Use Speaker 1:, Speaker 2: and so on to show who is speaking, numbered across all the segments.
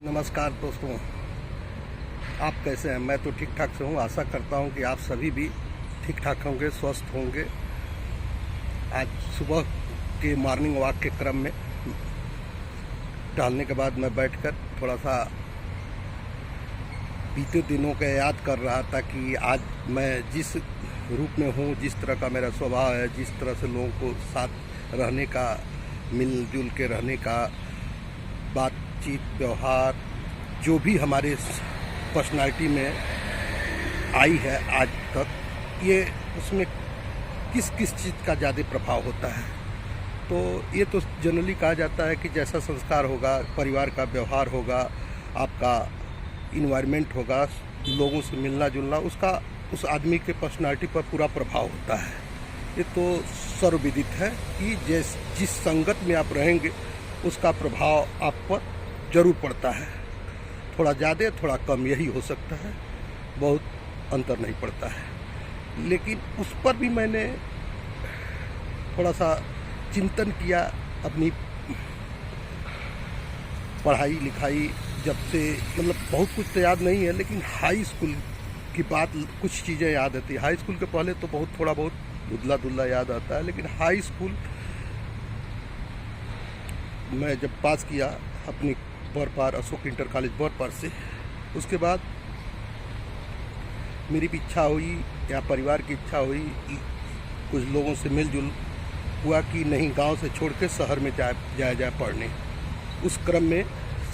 Speaker 1: नमस्कार दोस्तों, आप कैसे हैं? मैं तो ठीक ठाक से हूँ। आशा करता हूँ कि आप सभी भी ठीक ठाक होंगे, स्वस्थ होंगे। आज सुबह के मॉर्निंग वॉक के क्रम में टहलने के बाद मैं बैठकर थोड़ा सा बीते दिनों का याद कर रहा था कि आज मैं जिस रूप में हूँ, जिस तरह का मेरा स्वभाव है, जिस तरह से लोगों को साथ रहने का, मिलजुल के रहने का, बातचीत, व्यवहार, जो भी हमारे पर्सनालिटी में आई है आज तक, ये उसमें किस किस चीज़ का ज़्यादा प्रभाव होता है। तो ये तो जनरली कहा जाता है कि जैसा संस्कार होगा, परिवार का व्यवहार होगा, आपका इन्वायरमेंट होगा, लोगों से मिलना जुलना, उसका उस आदमी के पर्सनालिटी पर पूरा प्रभाव होता है। ये तो सर्वविदित है कि जिस संगत में आप रहेंगे उसका प्रभाव आप पर जरूर पड़ता है। थोड़ा ज़्यादा थोड़ा कम यही हो सकता है, बहुत अंतर नहीं पड़ता है। लेकिन उस पर भी मैंने थोड़ा सा चिंतन किया। अपनी पढ़ाई लिखाई जब से, मतलब बहुत कुछ तो याद नहीं है, लेकिन हाई स्कूल की बात कुछ चीज़ें याद आती है। हाई स्कूल के पहले तो थोड़ा बहुत धुंधला धुंधला याद आता है, लेकिन हाई स्कूल मैं जब पास किया अपनी बरपार अशोक इंटर कॉलेज बरपार से, उसके बाद मेरी भी इच्छा हुई या परिवार की इच्छा हुई, कुछ लोगों से मिलजुल हुआ कि नहीं, गांव से छोड़ के शहर में जाया जाए पढ़ने। उस क्रम में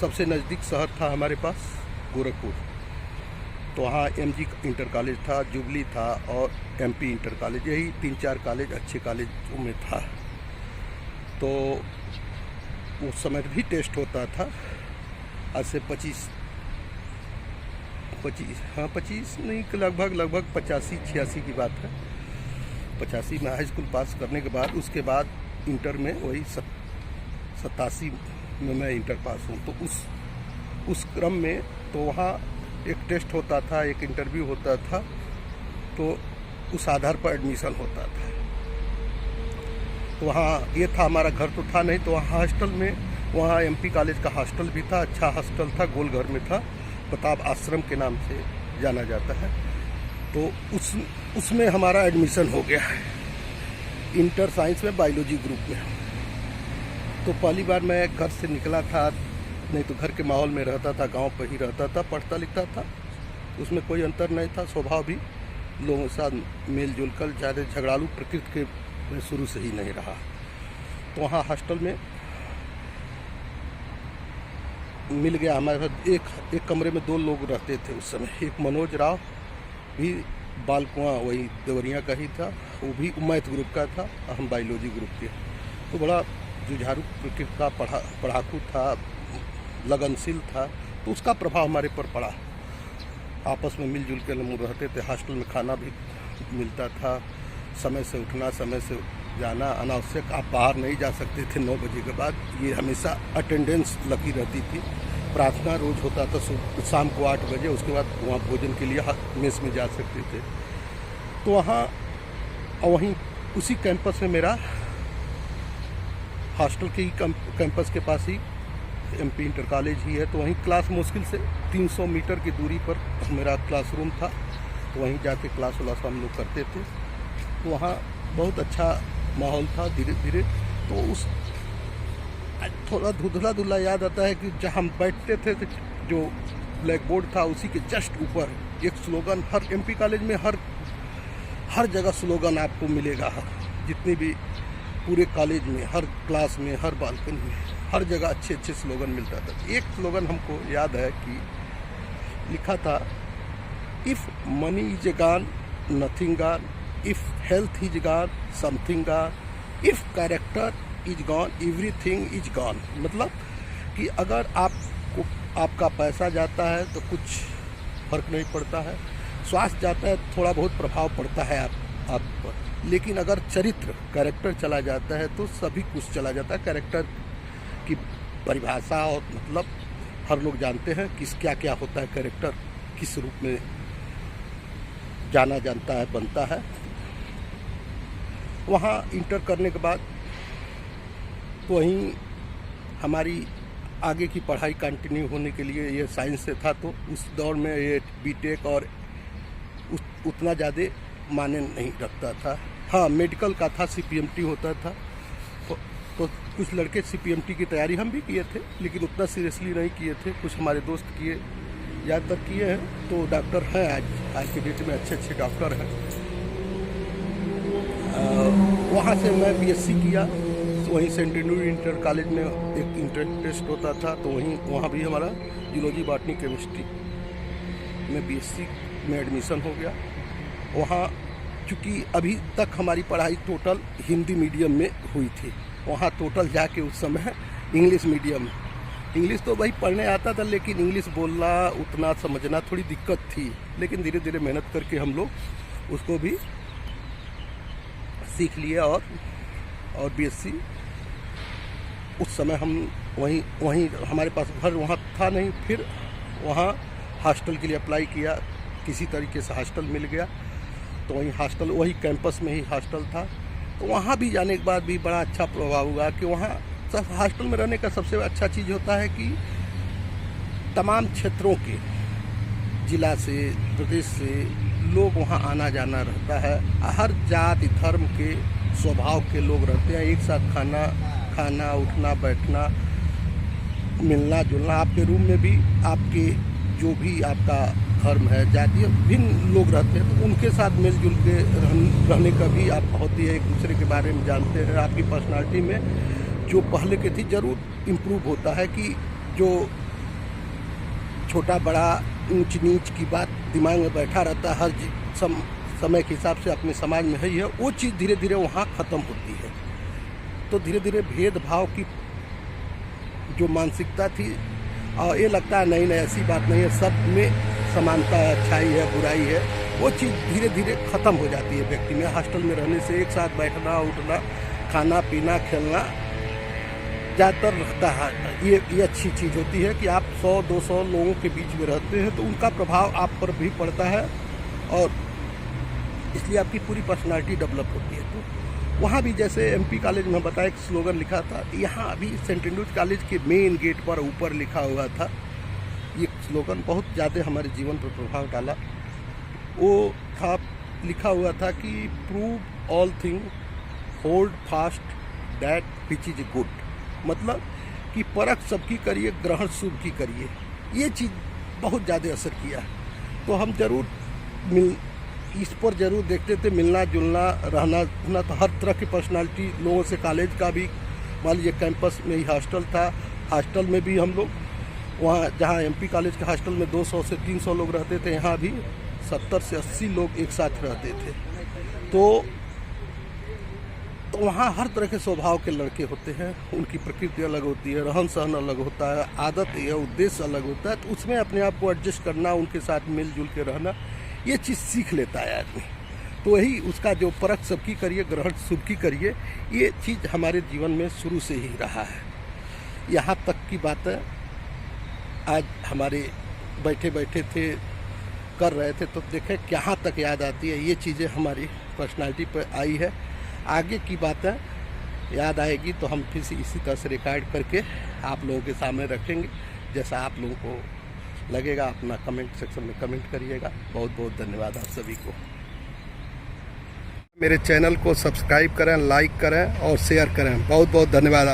Speaker 1: सबसे नज़दीक शहर था हमारे पास गोरखपुर। तो वहाँ एमजी इंटर कॉलेज था, जुबली था और एमपी इंटर कॉलेज, यही 3-4 कॉलेज अच्छे कॉलेजों में था। तो उस समय भी टेस्ट होता था, आज से 25 नहीं, लगभग 85-86 की बात है। 85 में हाई स्कूल पास करने के बाद, उसके बाद इंटर में वही 87 में मैं इंटर पास हूँ। तो उस क्रम में तो वहाँ एक टेस्ट होता था, एक इंटरव्यू होता था, तो उस आधार पर एडमिशन होता था। तो वहाँ ये था, हमारा घर तो था नहीं, तो वहाँ हॉस्टल में, वहाँ एमपी कॉलेज का हॉस्टल भी था, अच्छा हॉस्टल था, गोलघर में था, प्रताप आश्रम के नाम से जाना जाता है। तो उसमें हमारा एडमिशन हो गया है, इंटर साइंस में, बायोलॉजी ग्रुप में। तो पहली बार मैं घर से निकला था, नहीं तो घर के माहौल में रहता था, गांव पर ही रहता था, पढ़ता लिखता था, उसमें कोई अंतर नहीं था। स्वभाव भी लोगों के साथ मेल जुल कर, ज़्यादा झगड़ालू प्रकृति के शुरू से ही नहीं रहा। तो वहाँ हॉस्टल में मिल गया हमारे साथ, एक कमरे में 2 लोग रहते थे उस समय। एक मनोज राव भी बाल कुआं, वही देवरिया का ही था, वो भी मैथ ग्रुप का था, हम बायोलॉजी ग्रुप के। तो बड़ा जुझारू प्रकृति का, पढ़ाकू था, लगनशील था, तो उसका प्रभाव हमारे पर पड़ा। आपस में मिलजुल के हम रहते थे। हॉस्टल में खाना भी मिलता था, समय से उठना, समय से जाना, अनावश्यक आप बाहर नहीं जा सकते थे 9 बजे के बाद। ये हमेशा अटेंडेंस लगी रहती थी। प्रार्थना रोज होता था शाम को 8 बजे, उसके बाद वहाँ भोजन के लिए मेस में जा सकते थे। तो वहाँ वहीं उसी कैंपस में, मेरा हॉस्टल के ही कैंपस के पास ही एमपी इंटर कॉलेज ही है। तो वहीं क्लास, मुश्किल से 300 मीटर की दूरी पर मेरा क्लासरूम था, तो वहीं जाके क्लास व्लास हम लोग करते थे। तो वहाँ बहुत अच्छा माहौल था। धीरे धीरे तो उस थोड़ा धुंधला धुंधला याद आता है कि जहाँ हम बैठते थे, तो जो ब्लैक बोर्ड था उसी के जस्ट ऊपर एक स्लोगन, हर एमपी कॉलेज में हर जगह स्लोगन आपको मिलेगा। जितनी भी पूरे कॉलेज में, हर क्लास में, हर बालकनी में, हर जगह अच्छे स्लोगन मिलता था। एक स्लोगन हमको याद है कि लिखा था, if money is gone nothing gone, if health is gone something gone, if character is gone everything is gone. मतलब कि अगर आपका पैसा जाता है तो कुछ फर्क नहीं पड़ता है, स्वास्थ्य जाता है थोड़ा बहुत प्रभाव पड़ता है आप पर, लेकिन अगर चरित्र, कैरेक्टर चला जाता है तो सभी कुछ चला जाता है। कैरेक्टर की परिभाषा और मतलब हर लोग जानते हैं कि क्या क्या होता है, कैरेक्टर किस रूप में जाना जानता है, बनता है। वहाँ इंटर करने के बाद तो वहीं हमारी आगे की पढ़ाई कंटिन्यू होने के लिए ये साइंस से था, तो उस दौर में ये बीटेक और उतना ज़्यादा माने नहीं रखता था। हाँ, मेडिकल का था, CPMT होता था, तो कुछ लड़के CPMT की तैयारी हम भी किए थे, लेकिन उतना सीरियसली नहीं किए थे। कुछ हमारे दोस्त किए, ज़्यादातर किए हैं, तो डॉक्टर हैं आज के डेट में अच्छे डॉक्टर हैं। वहाँ से मैं BSc किया, तो वहीं सेंट एंड्रू इंटर कॉलेज में एक इंटर टेस्ट होता था, तो वहाँ भी हमारा जूलॉजी, बॉटनी, केमिस्ट्री में BSc में एडमिशन हो गया। वहाँ चूँकि अभी तक हमारी पढ़ाई टोटल हिंदी मीडियम में हुई थी, वहाँ टोटल जाके उस समय इंग्लिश मीडियम। इंग्लिश तो भाई पढ़ने आता था, लेकिन इंग्लिश बोलना उतना समझना थोड़ी दिक्कत थी, लेकिन धीरे धीरे मेहनत करके हम लोग उसको भी सीख लिए। और BSc उस समय हम वहीं हमारे पास घर वहाँ था नहीं, फिर वहाँ हॉस्टल के लिए अप्लाई किया, किसी तरीके से हॉस्टल मिल गया, तो वही कैंपस में ही हॉस्टल था। तो वहाँ भी जाने के बाद भी बड़ा अच्छा प्रभाव हुआ कि वहाँ सब हॉस्टल में रहने का सबसे अच्छा चीज़ होता है कि तमाम क्षेत्रों के, जिला से, प्रदेश से लोग वहाँ आना जाना रहता है। हर जाति धर्म के स्वभाव के लोग रहते हैं, एक साथ खाना उठना बैठना, मिलना जुलना। आपके रूम में भी आपके जो भी आपका धर्म है, जाति, भिन्न लोग रहते हैं, तो उनके साथ मिलजुल के रहने का भी आप होती है, एक दूसरे के बारे में जानते हैं। आपकी पर्सनालिटी में जो पहले के थी ज़रूर इम्प्रूव होता है कि जो छोटा बड़ा ऊंच नीच की बात दिमाग में बैठा रहता है, हर समय के हिसाब से अपने समाज में है, वो चीज़ धीरे धीरे वहाँ ख़त्म होती है। तो धीरे धीरे भेदभाव की जो मानसिकता थी, और ये लगता है नहीं ऐसी बात नहीं है, सब में समानता है, अच्छाई है, बुराई है, वो चीज़ धीरे धीरे ख़त्म हो जाती है व्यक्ति में। हॉस्टल में रहने से एक साथ बैठना उठना, खाना पीना खेलना ज़्यादातर रहता है। ये अच्छी चीज़ होती है कि आप 100-200 लोगों के बीच में रहते हैं, तो उनका प्रभाव आप पर भी पड़ता है, और इसलिए आपकी पूरी पर्सनालिटी डेवलप होती है। तो वहाँ भी जैसे MP कॉलेज में बताया, एक स्लोगन लिखा था, यहाँ अभी सेंट एंड्रूज कॉलेज के मेन गेट पर ऊपर लिखा हुआ था। ये स्लोगन बहुत ज़्यादा हमारे जीवन पर प्रभाव डाला। वो था, लिखा हुआ था कि prove all thing, hold fast that which is good. मतलब कि परख सबकी करिए, ग्रहण शुभ की करिए। ये चीज़ बहुत ज़्यादा असर किया। तो हम जरूर इस पर जरूर देखते थे, मिलना जुलना रहना तो हर तरह की पर्सनालिटी लोगों से। कॉलेज का भी मान लीजिए कैंपस में ही हॉस्टल था, हॉस्टल में भी हम लोग वहाँ जहाँ MP कॉलेज के हॉस्टल में 200 से 300 लोग रहते थे, यहाँ भी 70 से 80 लोग एक साथ रहते थे। तो वहाँ हर तरह के स्वभाव के लड़के होते हैं, उनकी प्रकृति अलग होती है, रहन सहन अलग होता है, आदत या उद्देश्य अलग होता है। तो उसमें अपने आप को एडजस्ट करना, उनके साथ मिलजुल के रहना, ये चीज़ सीख लेता है आदमी। तो वही उसका जो परख सबकी करिए, ग्रहण शुभ की करिए, ये चीज़ हमारे जीवन में शुरू से ही रहा है। यहाँ तक की बात है, आज हमारे बैठे थे कर रहे थे, तो देखें कहाँ तक याद आती है। ये चीज़ें हमारी पर्सनालिटी पर आई है। आगे की बातें याद आएगी तो हम फिर से इसी तरह से रिकॉर्ड करके आप लोगों के सामने रखेंगे। जैसा आप लोगों को लगेगा, अपना कमेंट सेक्शन में कमेंट करिएगा। बहुत बहुत धन्यवाद आप सभी को। मेरे चैनल को सब्सक्राइब करें, लाइक करें और शेयर करें। बहुत बहुत धन्यवाद।